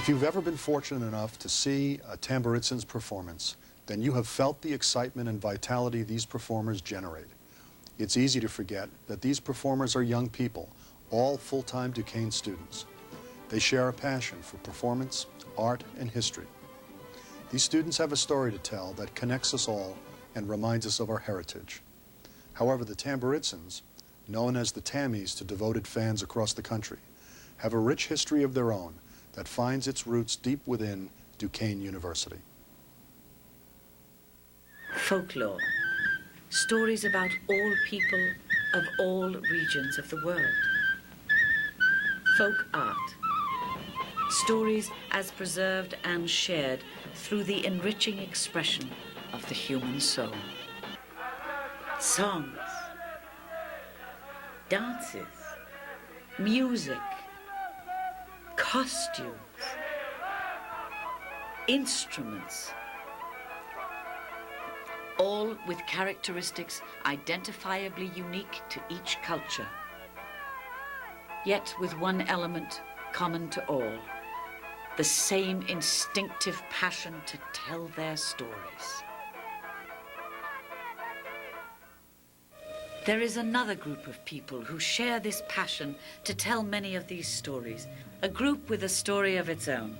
If you've ever been fortunate enough to see a Tamburitzans performance, then you have felt the excitement and vitality these performers generate. It's easy to forget that these performers are young people, all full-time Duquesne students. They share a passion for performance, art, and history. These students have a story to tell that connects us all and reminds us of our heritage. However, the Tamburitzans, known as the Tammies to devoted fans across the country, have a rich history of their own that finds its roots deep within Duquesne University. Folklore. Stories about all people of all regions of the world. Folk art. Stories as preserved and shared through the enriching expression of the human soul. Songs. Dances. Music. Costumes. Instruments. All with characteristics identifiably unique to each culture, yet with one element common to all, the same instinctive passion to tell their stories. There is another group of people who share this passion to tell many of these stories, a group with a story of its own.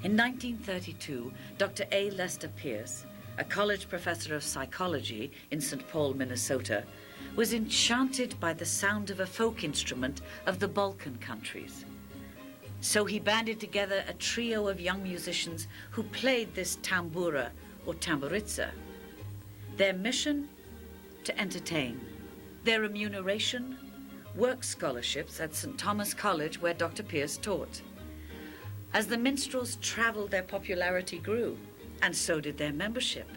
In 1932, Dr. A. Lester Pierce, a college professor of psychology in St. Paul, Minnesota, was enchanted by the sound of a folk instrument of the Balkan countries. So he banded together a trio of young musicians who played this tambura or tamburitza. Their mission? To entertain. Their remuneration? Work scholarships at St. Thomas College, where Dr. Pierce taught. As the minstrels traveled, their popularity grew, and so did their membership.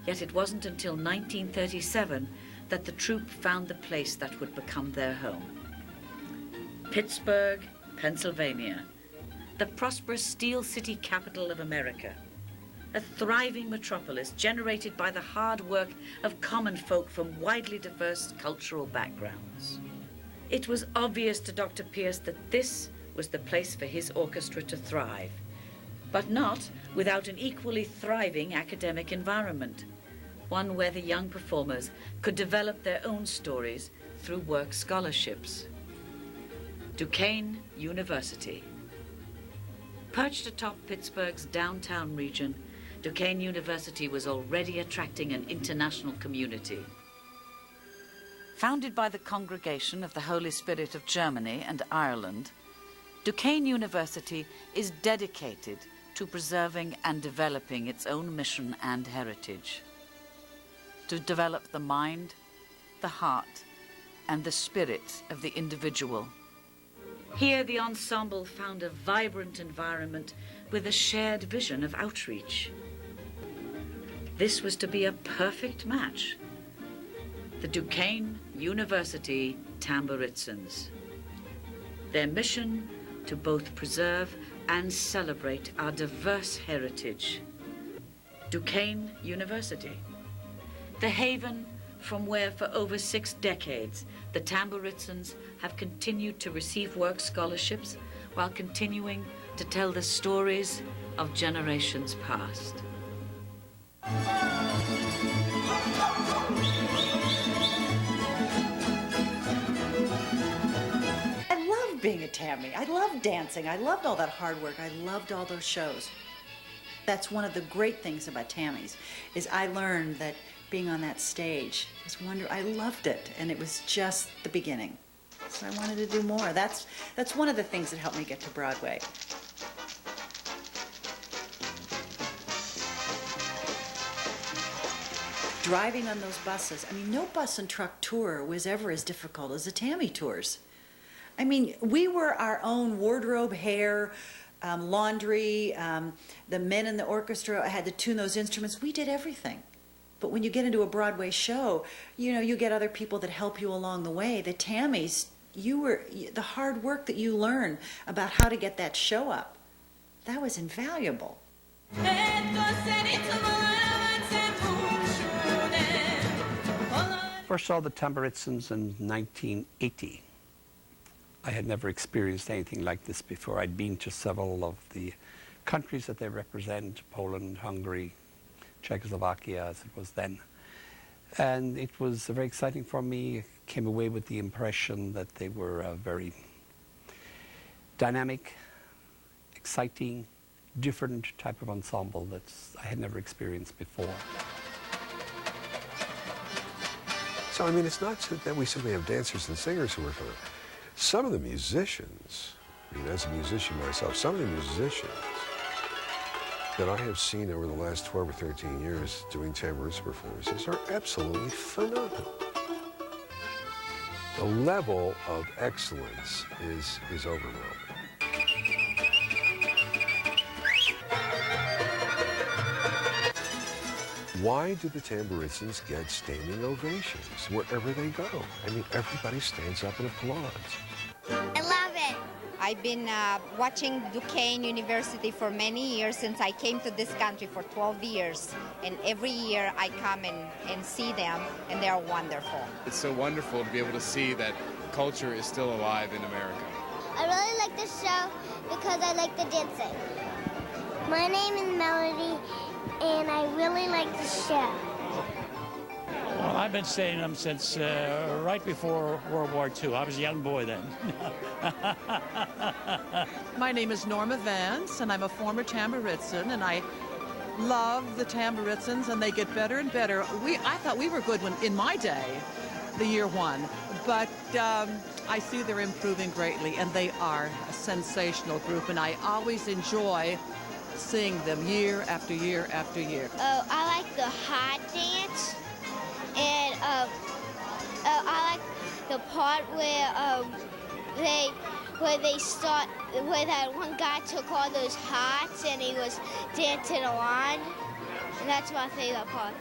Yet it wasn't until 1937 that the troupe found the place that would become their home. Pittsburgh, Pennsylvania, the prosperous steel city capital of America, a thriving metropolis generated by the hard work of common folk from widely diverse cultural backgrounds. It was obvious to Dr. Pierce that this was the place for his orchestra to thrive, but not without an equally thriving academic environment, one where the young performers could develop their own stories through work scholarships. Duquesne University. Perched atop Pittsburgh's downtown region, Duquesne University was already attracting an international community. Founded by the Congregation of the Holy Spirit of Germany and Ireland, Duquesne University is dedicated to preserving and developing its own mission and heritage, to develop the mind, the heart, and the spirit of the individual. Here, the ensemble found a vibrant environment with a shared vision of outreach. This was to be a perfect match. The Duquesne University Tamburitzans. Their mission to both preserve and celebrate our diverse heritage. Duquesne University, the haven from where for over 6 decades the Tamburitzans have continued to receive work scholarships while continuing to tell the stories of generations past. Being a Tammy. I loved dancing. I loved all that hard work. I loved all those shows. That's one of the great things about Tammies, is I learned that being on that stage was wonderful. I loved it, and it was just the beginning. So I wanted to do more. That's one of the things that helped me get to Broadway. Driving on those buses. I mean, no bus and truck tour was ever as difficult as the Tammy tours. I mean, we were our own wardrobe, hair, laundry, the men in the orchestra had to tune those instruments. We did everything. But when you get into a Broadway show, you know, you get other people that help you along the way. The Tammies, the hard work that you learn about how to get that show up, that was invaluable. First saw the Tamburitzans in 1980. I had never experienced anything like this before. I'd been to several of the countries that they represent, Poland, Hungary, Czechoslovakia as it was then. And it was very exciting for me. I came away with the impression that they were a very dynamic, exciting, different type of ensemble that I had never experienced before. So, I mean, it's not that we simply have dancers and singers who work on it. Some of the musicians, I mean, as a musician myself, some of the musicians that I have seen over the last 12 or 13 years doing Tamburitzan performances are absolutely phenomenal. The level of excellence is overwhelming. Why do the Tamburitzans get standing ovations wherever they go? I mean, everybody stands up and applauds. I love it. I've been watching Duquesne University for many years since I came to this country for 12 years. And every year I come and see them, and they're wonderful. It's so wonderful to be able to see that culture is still alive in America. I really like this show because I like the dancing. My name is Melody, and I really like the show. Well, I've been studying them since right before World War II. I was a young boy then. My name is Norma Vance, and I'm a former Tamburitzan, and I love the Tamburitzans, and they get better and better. I thought we were good in my day, the year one, but I see they're improving greatly, and they are a sensational group, and I always enjoy seeing them year after year after year. Oh, I like the hot dance, and I like the part where that one guy took all those hearts and he was dancing around, and that's my favorite part.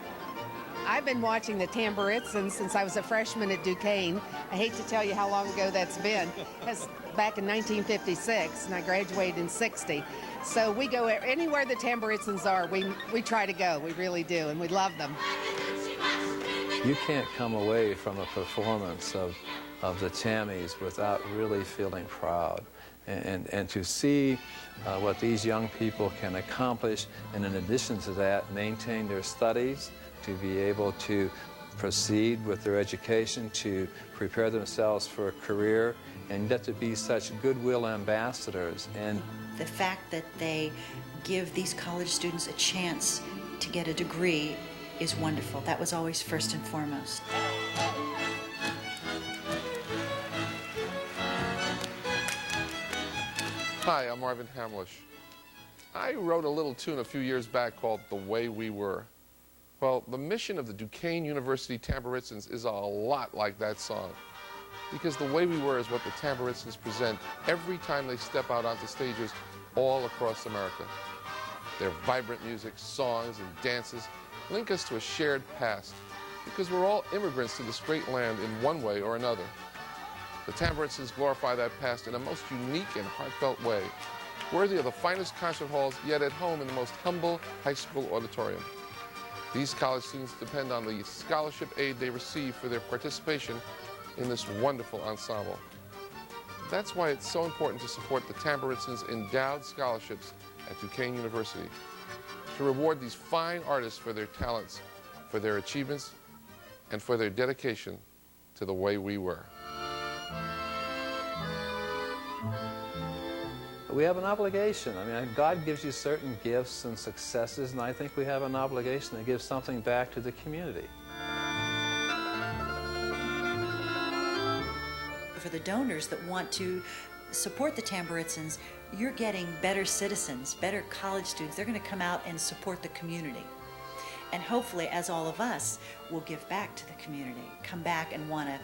I've been watching the Tamburitzans since I was a freshman at Duquesne. I hate to tell you how long ago that's been. That's back in 1956, and I graduated in '60. So we go anywhere the Tamburitzans are, we try to go. We really do, and we love them. You can't come away from a performance of the Tammies without really feeling proud. And to see what these young people can accomplish, and in addition to that, maintain their studies, to be able to proceed with their education, to prepare themselves for a career, and get to be such goodwill ambassadors. And The fact that they give these college students a chance to get a degree is wonderful. That was always first and foremost. Hi, I'm Marvin Hamlish. I wrote a little tune a few years back called The Way We Were. Well, the mission of the Duquesne University Tamburitzans is a lot like that song, because The Way We Were is what the Tamburitzans present every time they step out onto stages all across America. Their vibrant music, songs, and dances link us to a shared past, because we're all immigrants to this great land in one way or another. The Tamburitzans glorify that past in a most unique and heartfelt way, worthy of the finest concert halls, yet at home in the most humble high school auditorium. These college students depend on the scholarship aid they receive for their participation in this wonderful ensemble. That's why it's so important to support the Tamburitzans' endowed scholarships at Duquesne University, to reward these fine artists for their talents, for their achievements, and for their dedication to the way we were. we have an obligation. I mean, God gives you certain gifts and successes, and I think we have an obligation to give something back to the community. For the donors that want to support the Tamburitzans, you're getting better citizens, better college students. They're going to come out and support the community. And hopefully, as all of us, will give back to the community, come back and want to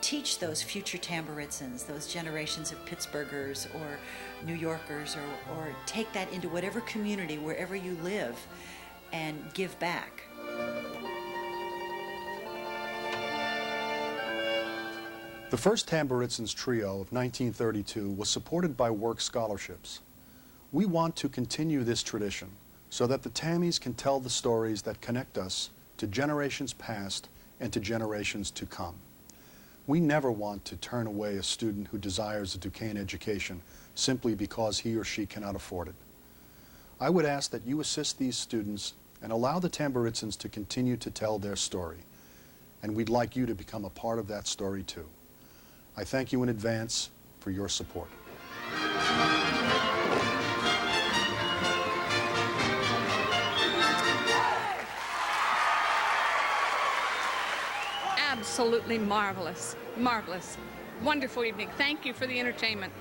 teach those future Tamburitzans, those generations of Pittsburghers or New Yorkers, or take that into whatever community, wherever you live, and give back. The first Tamburitzans trio of 1932 was supported by work scholarships. We want to continue this tradition so that the Tammies can tell the stories that connect us to generations past and to generations to come. We never want to turn away a student who desires a Duquesne education simply because he or she cannot afford it. I would ask that you assist these students and allow the Tamburitzans to continue to tell their story. And we'd like you to become a part of that story too. I thank you in advance for your support. Absolutely marvelous, marvelous. Wonderful evening. Thank you for the entertainment.